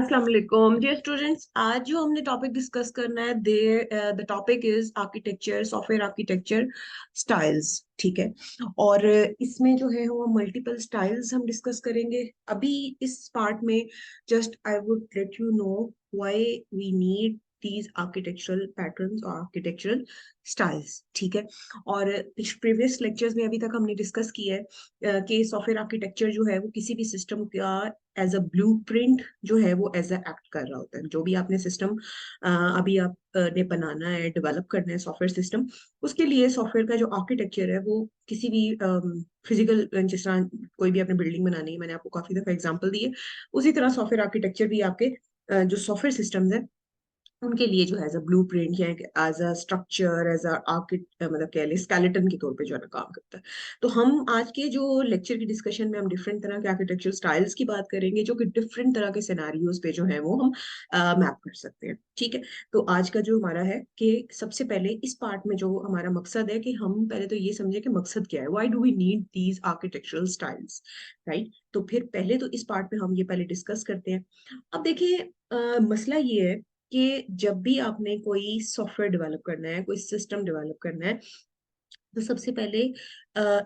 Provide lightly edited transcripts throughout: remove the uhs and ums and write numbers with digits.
अस्सलाम वालेकुम dear students. आज जो हमने टॉपिक डिस्कस करना है the topic is architecture, software architecture styles. ठीक है। और इसमें जो है वो मल्टीपल स्टाइल्स हम डिस्कस करेंगे अभी इस पार्ट में। Just I would let you know why we need these architectural patterns और architectural styles। ठीक है। और प्रीवियस लेक्चर्स में अभी तक हमने डिस्कस किया है कि सॉफ्टवेयर आर्किटेक्चर जो है वो किसी भी सिस्टम का एज अ ब्लूप्रिंट जो है वो एज अ एक्ट कर रहा होता है। जो भी आपने सिस्टम अभी आप ने बनाना है, डेवलप करना है सॉफ्टवेयर सिस्टम, उसके लिए सॉफ्टवेयर का जो आर्किटेक्चर है वो किसी भी फिजिकल, जिस तरह कोई भी आपने बिल्डिंग बनानी है, मैंने आपको काफी दफा एग्जांपल दिए, उसी तरह सॉफ्टवेयर आर्किटेक्चर भी आपके जो सॉफ्टवेयर सिस्टम्स है उनके लिए जो है एज अ ब्लूप्रिंट या as a structure, as a architect, मतलब कह ले स्केलेटन के तौर पे जो है ना काम करता है। तो हम आज के जो लेक्चर की डिस्कशन में हम डिफरेंट तरह के आर्किटेक्चरल स्टाइल्स की बात करेंगे जो कि डिफरेंट तरह के सिनेरियोज पे जो है वो हम मैप कर सकते हैं। ठीक है। तो आज का जो हमारा है कि सबसे पहले इस पार्ट में जो हमारा मकसद है कि हम पहले तो ये समझे कि मकसद क्या है, why do we need these architectural styles, right. तो फिर पहले तो इस पार्ट में हम ये पहले डिस्कस करते हैं। अब देखिए, मसला ये है कि जब भी आपने कोई सॉफ्टवेयर डेवलप करना है, कोई सिस्टम डेवलप करना है, तो सबसे पहले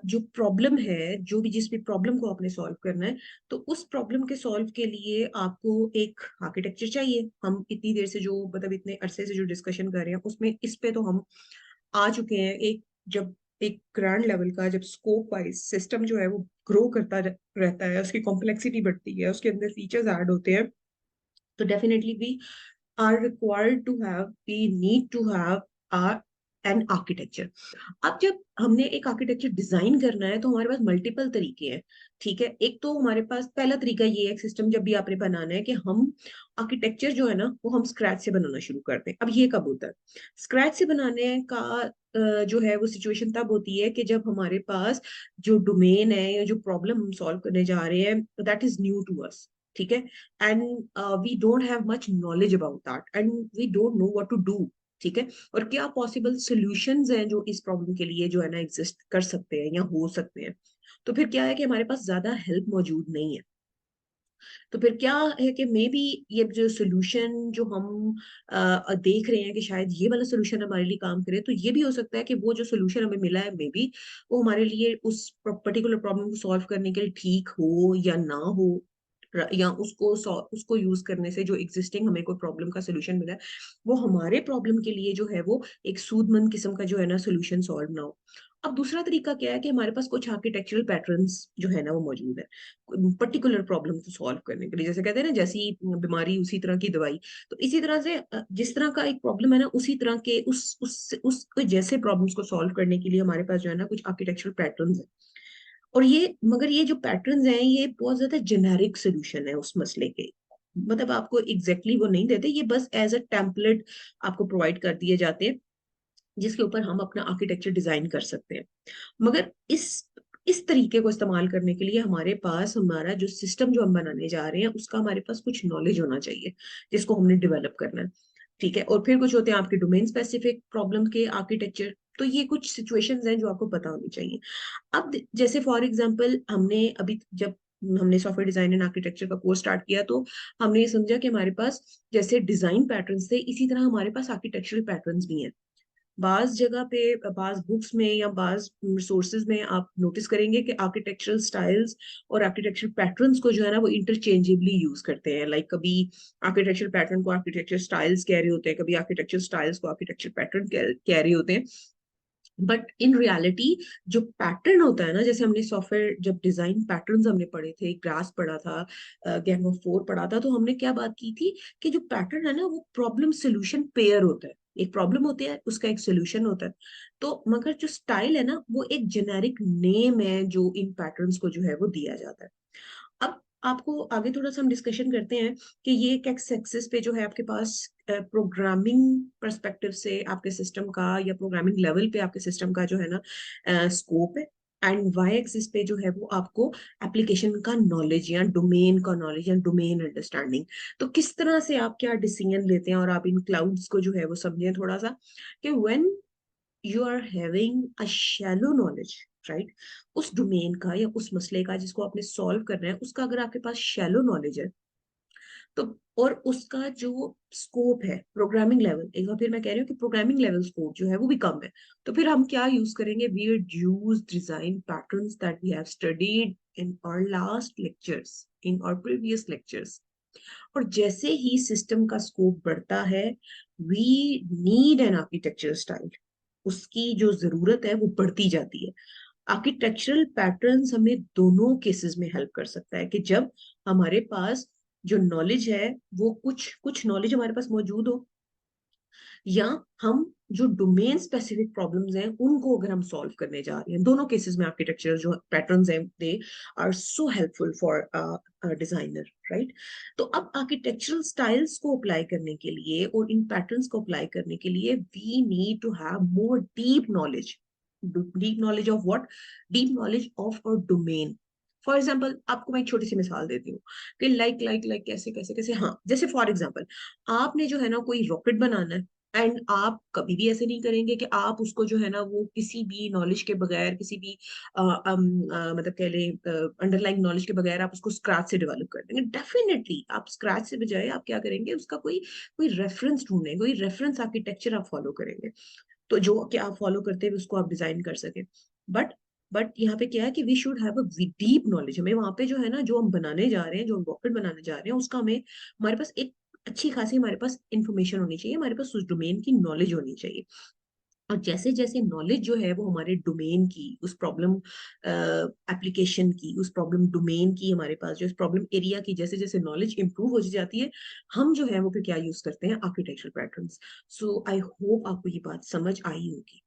जो प्रॉब्लम है, जो भी जिस भी प्रॉब्लम को आपने सॉल्व करना है, तो उस प्रॉब्लम के सॉल्व के लिए आपको एक आर्किटेक्चर चाहिए। हम इतनी देर से जो मतलब इतने अरसे से जो डिस्कशन कर रहे हैं उसमें इस पे तो हम आ चुके हैं। एक जब एक ग्रैंड लेवल का जब स्कोप वाइज सिस्टम जो है वो ग्रो करता रहता है, उसकी कॉम्प्लेक्सिटी बढ़ती है, उसके अंदर फीचर्स ऐड होते हैं, तो definitely we are required to have, we need to have our an architecture। अब जब हमने एक आर्किटेक्चर डिजाइन करना है तो हमारे पास मल्टीपल तरीके हैं। ठीक है। एक तो हमारे पास पहला तरीका ये है, सिस्टम जब भी आपने बनाना है, कि हम आर्किटेक्चर जो है ना वो हम स्क्रैच से बनाना शुरू करते हैं। अब ये कब होता है? स्क्रैच से बनाने का जो है वो सिचुएशन तब होती है कि जब हमारे पास जो डोमेन है या जो प्रॉब्लम हम सॉल्व करने जा रहे हैं that is new to us. ठीक है। And we don't have much knowledge about that and we don't know what to do. ठीक है। और क्या पॉसिबल सॉल्यूशंस हैं जो इस प्रॉब्लम के लिए जो है ना एग्जिस्ट कर सकते हैं या हो सकते हैं। तो फिर क्या है कि हमारे पास ज्यादा हेल्प मौजूद नहीं है। तो फिर क्या है कि मे बी ये जो सोल्यूशन जो हम देख रहे हैं कि शायद ये वाला सोल्यूशन हमारे लिए काम करे, तो ये भी हो सकता है कि वो जो सोल्यूशन हमें मिला है मे बी वो हमारे लिए उस पर्टिकुलर प्रॉब्लम को सॉल्व करने के लिए ठीक हो या ना हो, या उसको यूज करने से जो एग्जिस्टिंग हमें कोई प्रॉब्लम का सोल्यूशन मिला है वो हमारे प्रॉब्लम के लिए जो है वो एक सूदमंद किस्म का जो है ना सोल्यूशन सॉल्व ना हो। अब दूसरा तरीका क्या है कि हमारे पास कुछ आर्किटेक्चरल पैटर्न्स जो है ना वो मौजूद है पर्टिकुलर प्रॉब्लम को सॉल्व करने के लिए। जैसे कहते हैं ना, जैसी बीमारी उसी तरह की दवाई। तो इसी तरह से जिस तरह का एक प्रॉब्लम है ना उसी तरह के उस जैसे प्रॉब्लम्स को सॉल्व करने के लिए हमारे पास जो है ना कुछ आर्किटेक्चरल पैटर्न्स है। और ये मगर ये जो पैटर्न्स हैं ये बहुत ज्यादा जेनेरिक सोल्यूशन है उस मसले के। मतलब आपको एग्जैक्टली वो नहीं देते, ये बस एज अ टेम्पलेट आपको प्रोवाइड कर दिए जाते हैं जिसके ऊपर हम अपना आर्किटेक्चर डिजाइन कर सकते हैं। मगर इस तरीके को इस्तेमाल करने के लिए हमारे पास हमारा जो सिस्टम जो हम बनाने जा रहे हैं उसका हमारे पास कुछ नॉलेज होना चाहिए जिसको हमने डेवलप करना है। ठीक है। और फिर कुछ होते हैं आपके डोमेन स्पेसिफिक प्रॉब्लम के आर्किटेक्चर। तो ये कुछ सिचुएशंस हैं जो आपको पता होनी चाहिए। अब जैसे फॉर एग्जांपल हमने अभी जब हमने सॉफ्टवेयर डिजाइन एंड आर्किटेक्चर का कोर्स स्टार्ट किया तो हमने ये समझा कि हमारे पास जैसे डिजाइन पैटर्न्स थे इसी तरह हमारे पास आर्किटेक्चरल पैटर्न्स भी हैं। बाज जगह पे, बाज बुक्स में या बाज सोर्सेज में आप नोटिस करेंगे कि आर्किटेक्चरल स्टाइल्स और आर्किटेक्चरल पैटर्न्स को जो है ना वो इंटरचेंजेबली यूज करते हैं। लाइक कभी आर्किटेक्चरल पैटर्न को आर्किटेक्चर स्टाइल्स कह रहे होते हैं, कभी आर्किटेक्चर स्टाइल्स को आर्किटेक्चर पैटर्न कह रहे होते हैं। बट इन रियलिटी जो पैटर्न होता है ना, जैसे हमने सॉफ्टवेयर जब डिजाइन पैटर्न्स हमने पढ़े थे, ग्रास पढ़ा था, गैंग ऑफ फोर पढ़ा था, तो हमने क्या बात की थी कि जो पैटर्न है ना वो प्रॉब्लम सोल्यूशन पेयर होता है। एक प्रॉब्लम होती है, उसका एक सोल्यूशन होता है। तो मगर जो स्टाइल है ना वो एक जेनेरिक नेम है जो इन पैटर्न्स को जो है वो दिया जाता है। अब आपको आगे थोड़ा सा हम डिस्कशन करते हैं कि ये एक एक्स एक्सिस पे जो है आपके पास प्रोग्रामिंग पर्सपेक्टिव से आपके सिस्टम का या प्रोग्रामिंग लेवल पे आपके सिस्टम का जो है ना स्कोप है। एंड वाई एक्सिस पे जो है वो आपको एप्लीकेशन का नॉलेज या डोमेन का नॉलेज या डोमेन अंडरस्टैंडिंग। तो किस तरह से आप क्या डिसीजन लेते हैं और आप इन क्लाउड्स को जो है वो समझें थोड़ा सा कि when you are having a shallow knowledge, right, उस डोमेन का या उस मसले का जिसको आपने सॉल्व करना है उसका अगर आपके पास शैलो नॉलेज है तो और उसका जो स्कोप है प्रोग्रामिंग लेवल, एक बार फिर मैं कह रही हूँ कि प्रोग्रामिंग लेवल स्कोप जो है वो भी कम है। तो फिर हम क्या यूज करेंगे, we use design patterns that we have studied in our last lectures, in our previous lectures. और जैसे ही सिस्टम का स्कोप बढ़ता है, we need an architecture style, उसकी जो जरूरत है वो बढ़ती जाती है। आर्किटेक्चरल पैटर्न्स हमें दोनों केसेस में हेल्प कर सकता है, कि जब हमारे पास जो नॉलेज है वो कुछ कुछ नॉलेज हमारे पास मौजूद हो, या हम जो डोमेन स्पेसिफिक प्रॉब्लम्स हैं उनको अगर हम सॉल्व करने जा रहे हैं। दोनों केसेस में आर्किटेक्चरल जो पैटर्न्स हैं they are so helpful for designer, right. तो अब आर्किटेक्चरल स्टाइल्स को अप्लाई करने के लिए और इन पैटर्न्स को अप्लाई करने के लिए we need to have more deep knowledge. Deep knowledge of what? Deep knowledge of our domain. For example आपको मैं एक छोटी सी मिसाल देती हूँ कि लाइक कैसे कैसे कैसे, हाँ जैसे फॉर एग्जाम्पल आपने जो है ना कोई रॉकेट बनाना है, एंड आप कभी भी ऐसे नहीं करेंगे कि आप उसको जो है ना वो किसी भी नॉलेज के बगैर, किसी भी मतलब कह ले अंडरलाइंग नॉलेज के बगैर आप उसको स्क्रैच से डेवलप कर देंगे। डेफिनेटली आप स्क्रैच से बजाय आप क्या करेंगे, उसका कोई कोई रेफरेंस ढूंढेंगे, कोई रेफरेंस आर्किटेक्चर आप फॉलो करेंगे, तो जो कि आप फॉलो करते हुए उसको आप डिजाइन कर सके। बट बट यहाँ पे क्या है कि we should have a deep knowledge. हमें वहां पे जो है ना, जो हम बनाने जा रहे हैं, जो हम रॉकेट बनाने जा रहे हैं, उसका हमें, हमारे पास एक अच्छी खासी हमारे पास इंफॉर्मेशन होनी चाहिए, हमारे पास उस डोमेन की नॉलेज होनी चाहिए। और जैसे जैसे नॉलेज जो है वो हमारे डोमेन की, उस प्रॉब्लम एप्लीकेशन की, उस प्रॉब्लम डोमेन की, हमारे पास जो इस प्रॉब्लम एरिया की जैसे जैसे नॉलेज इंप्रूव हो जाती है, हम जो है वो फिर क्या यूज करते हैं, architectural patterns. So I hope आपको ये बात समझ आई होगी,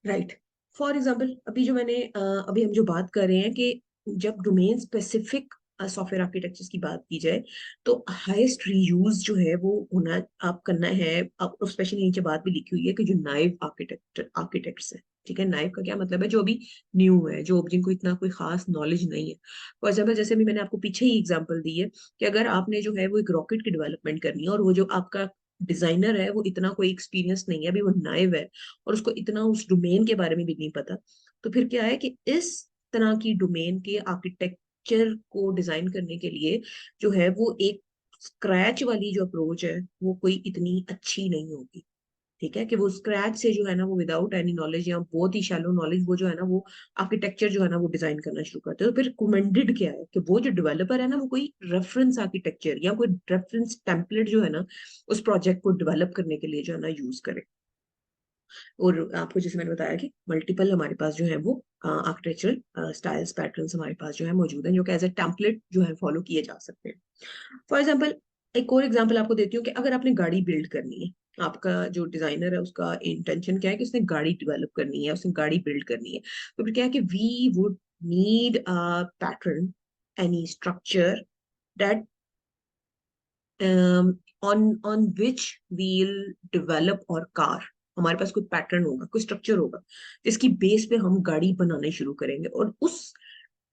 राइट। फॉर एग्जाम्पल अभी जो मैंने अभी हम जो बात कर रहे हैं कि जब डोमेन स्पेसिफिक सॉफ्टवेयर आर्किटेक्चर्स की बात की जाए, तो हाईएस्ट रीयूज जो है वो होना आप करना है। आप स्पेशली नीचे बात भी लिखी हुई है कि जो नाइव आर्किटेक्ट्स है, ठीक है। नाइव का क्या मतलब है, जो अभी न्यू है, जो जिनको इतना कोई खास नॉलेज नहीं है। फॉर एग्जाम्पल जैसे भी मैंने आपको पीछे ही एग्जाम्पल दी है कि अगर आपने जो है वो एक रॉकेट की डेवलपमेंट करनी है, और वो जो आपका डिजाइनर है वो इतना कोई एक्सपीरियंस नहीं है, अभी वो नाइव है, और उसको इतना उस डोमेन के बारे में भी नहीं पता, तो फिर क्या है कि इस तरह की डोमेन के आर्किटेक्चर को डिजाइन करने के लिए जो है वो एक स्क्रैच वाली जो अप्रोच है वो कोई इतनी अच्छी नहीं होगी। ठीक है, कि वो स्क्रैच से जो है ना वो विदाउट एनी नॉलेज या बहुत ही शैलो नॉलेज वो जो है ना वो आर्किटेक्चर जो है ना वो डिजाइन करना शुरू करते हैं। तो फिर रिकमेंडेड क्या है कि वो जो डेवलपर है ना वो कोई रेफरेंस आर्किटेक्चर या कोई रेफरेंस टेम्पलेट जो है ना उस प्रोजेक्ट को डेवलप करने के लिए जो है ना यूज करे। और आपको जैसे मैंने बताया कि मल्टीपल हमारे पास जो है वो आर्किटेक्चरल स्टाइल्स पैटर्न्स हमारे पास जो है मौजूद हैं, जो कि एज ए टेम्पलेट जो है फॉलो किए जा सकते हैं। फॉर एग्जाम्पल एक और एग्जाम्पल आपको देती हूँ कि अगर आपने गाड़ी बिल्ड करनी है, आपका जो डिजाइनर है उसका इंटेंशन क्या है कि उसने गाड़ी डेवलप करनी है, उसने गाड़ी बिल्ड करनी है, तो फिर क्या है कि we would need a pattern, any structure that on which we'll develop our car. हमारे पास कोई पैटर्न होगा, कोई स्ट्रक्चर होगा जिसकी बेस पे हम गाड़ी बनाने शुरू करेंगे, और उस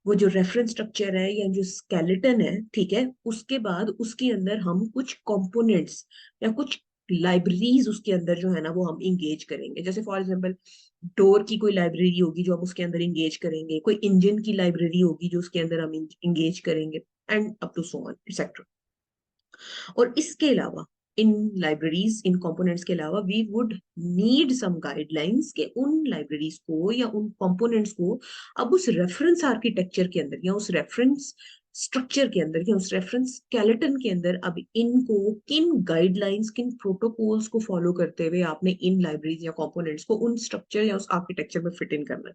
वो जो रेफरेंस स्ट्रक्चर है या जो स्केलेटन है, ठीक है, उसके बाद उसके अंदर हम कुछ कंपोनेंट्स या कुछ लाइब्रेरीज उसके अंदर जो है ना वो हम इंगेज करेंगे। जैसे फॉर एग्जांपल डोर की कोई लाइब्रेरी होगी जो हम उसके अंदर इंगेज करेंगे, कोई इंजन की लाइब्रेरी होगी जो उसके अंदर हम इंगेज करेंगे, and up to so on etcetera. और इसके अलावा इन लाइब्रेरीज, इन कंपोनेंट्स के अलावा we would need some guidelines के उन लाइब्रेरीज को या उन कंपोनेंट्स को अब उस रेफरेंस आर्किटेक्चर के अंदर या उस रेफरेंस स्ट्रक्चर के अंदर या उस रेफरेंस स्केलेटन के अंदर अब इनको किन गाइडलाइंस, किन प्रोटोकॉल्स को फॉलो करते हुए आपने इन लाइब्रेरीज या कंपोनेंट्स को उन स्ट्रक्चर या उस आर्किटेक्चर में फिट इन करना है।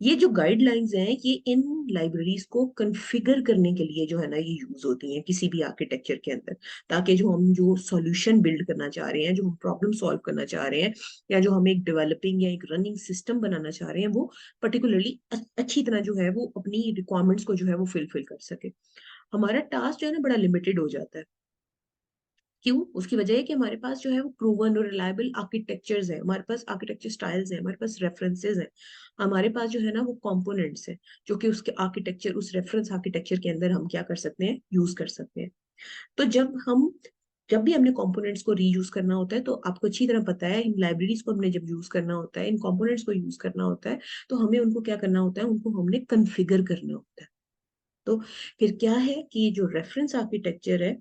ये जो गाइडलाइंस हैं ये इन लाइब्रेरीज को कॉन्फ़िगर करने के लिए जो है ना ये यूज होती हैं किसी भी आर्किटेक्चर के अंदर, ताकि जो हम जो सॉल्यूशन बिल्ड करना चाह रहे हैं, जो हम प्रॉब्लम सॉल्व करना चाह रहे हैं, या जो हम एक डेवलपिंग या एक रनिंग सिस्टम बनाना चाह रहे हैं, वो पर्टिकुलरली अच्छी तरह जो है वो अपनी रिक्वायरमेंट्स को जो है वो फिल कर सके। हमारा टास्क जो है ना बड़ा लिमिटेड हो जाता है। क्यों? उसकी वजह है कि हमारे पास जो है वो प्रूवन और रिलायबल आर्किटेक्चर्स है, हमारे पास आर्किटेक्चर स्टाइल्स है, हमारे पास रेफरेंसेस है, हमारे पास जो है ना वो कंपोनेंट्स है, जो कि उसके आर्किटेक्चर, उस रेफरेंस आर्किटेक्चर के अंदर हम क्या कर सकते हैं, यूज कर सकते हैं। तो जब भी हमने कंपोनेंट्स को रीयूज करना होता है, तो आपको अच्छी तरह पता है इन लाइब्रेरीज को हमने जब यूज करना होता है, इन कंपोनेंट्स को यूज करना होता है, तो हमें उनको क्या करना होता है, उनको हमने कन्फिगर करना होता है। तो फिर क्या है कि जो रेफरेंस आर्किटेक्चर है,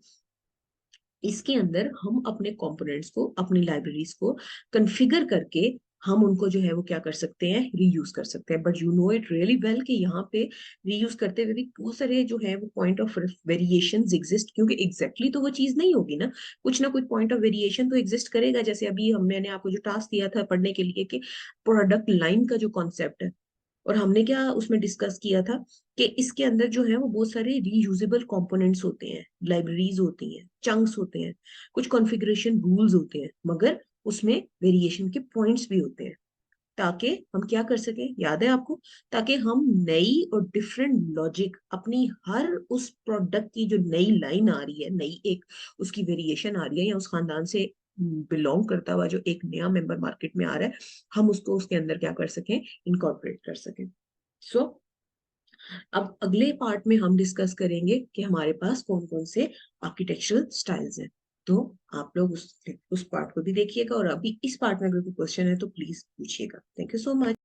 इसके अंदर हम अपने कंपोनेंट्स को, अपनी लाइब्रेरीज को कॉन्फ़िगर करके हम उनको जो है वो क्या कर सकते हैं, रीयूज कर सकते हैं। But you know it really well कि यहाँ पे रीयूज करते हुए भी बहुत सारे जो है वो पॉइंट ऑफ वेरिएशंस एग्जिस्ट, क्योंकि एग्जैक्टली तो वो चीज नहीं होगी ना कुछ पॉइंट ऑफ वेरिएशन तो एग्जिस्ट करेगा। जैसे अभी मैंने आपको जो टास्क दिया था पढ़ने के लिए कि प्रोडक्ट लाइन का जो कॉन्सेप्ट है, और हमने क्या उसमें डिस्कस किया था कि इसके अंदर जो है वो बहुत सारे रीयूजेबल कंपोनेंट्स होते हैं, लाइब्रेरीज होती हैं, चंक्स होते हैं, कुछ कॉन्फ़िगरेशन रूल्स होते हैं, मगर उसमें वेरिएशन के पॉइंट्स भी होते हैं, ताकि हम क्या कर सके, याद है आपको, ताकि हम नई और डिफरेंट लॉजिक अपनी हर उस प्रोडक्ट की जो नई लाइन आ रही है, नई एक उसकी वेरिएशन आ रही है, या उस खानदान से बिलोंग करता हुआ जो एक नया मेंबर मार्केट में आ रहा है, हम उसको उसके अंदर क्या कर सकें, इनकॉर्पोरेट कर सकें। सो अब अगले पार्ट में हम डिस्कस करेंगे कि हमारे पास कौन कौन से आर्किटेक्चरल स्टाइल्स हैं। तो आप लोग उस पार्ट को भी देखिएगा, और अभी इस पार्ट में अगर कोई क्वेश्चन है तो प्लीज पूछिएगा। Thank you so much.